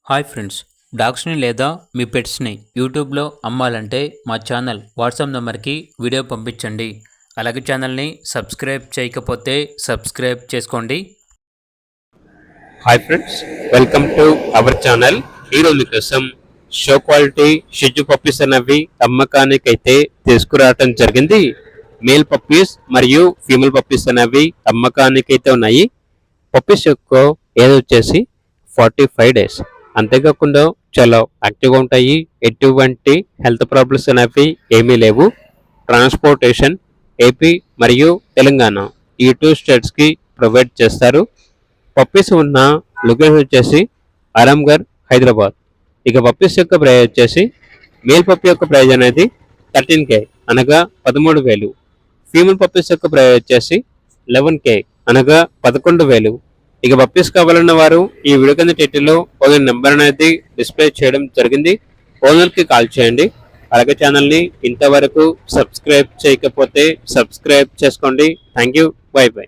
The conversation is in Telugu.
హాయ్ ఫ్రెండ్స్, డాగ్స్ని లేదా మీ పెట్స్ని యూట్యూబ్లో అమ్మాలంటే మా ఛానల్ వాట్సాప్ నెంబర్కి వీడియో పంపించండి. అలాగే ఛానల్ని సబ్స్క్రైబ్ చేయకపోతే సబ్స్క్రైబ్ చేసుకోండి. Hi friends, welcome to our channel. ఈరోజు కోసం షో క్వాలిటీ షిజు పప్పీస్ అనేవి అమ్మకానికి అయితే తీసుకురావటం జరిగింది. మేల్ పప్పీస్ మరియు ఫీమేల్ పప్పీస్ అనేవి అమ్మకానికి అయితే ఉన్నాయి. పప్పీస్ యొక్క ఏజ్ వచ్చేసి 45 days. అంతేకాకుండా చాలా యాక్టివ్గా ఉంటాయి. ఎటువంటి హెల్త్ ప్రాబ్లమ్స్ అనేవి ఏమీ లేవు. ట్రాన్స్పోర్టేషన్ ఏపీ మరియు తెలంగాణ ఈ 2 స్టేట్స్కి ప్రొవైడ్ చేస్తారు. పప్పీస్ ఉన్న లొకేషన్ వచ్చేసి ఆరాంఘర్, హైదరాబాద్. ఇక పప్పీస్ యొక్క ప్రైజ్ వచ్చేసి మేల్ పప్పీ యొక్క ప్రైజ్ అనేది 13K అనగా 13,000. ఫీమేల్ పప్పీస్ యొక్క ప్రైజ్ వచ్చేసి 11K అనగా 11,000. ఇక పప్పీస్ కావాలన్న వారు ఈ వీడియో కింద టైటిల్లో ఓనర్ నెంబర్ అనేది డిస్ప్లే చేయడం జరిగింది. ఓనర్కి కాల్ చేయండి. అలాగే ఛానల్ని ఇంతవరకు సబ్స్క్రైబ్ చేయకపోతే సబ్స్క్రైబ్ చేసుకోండి. Thank you. By by.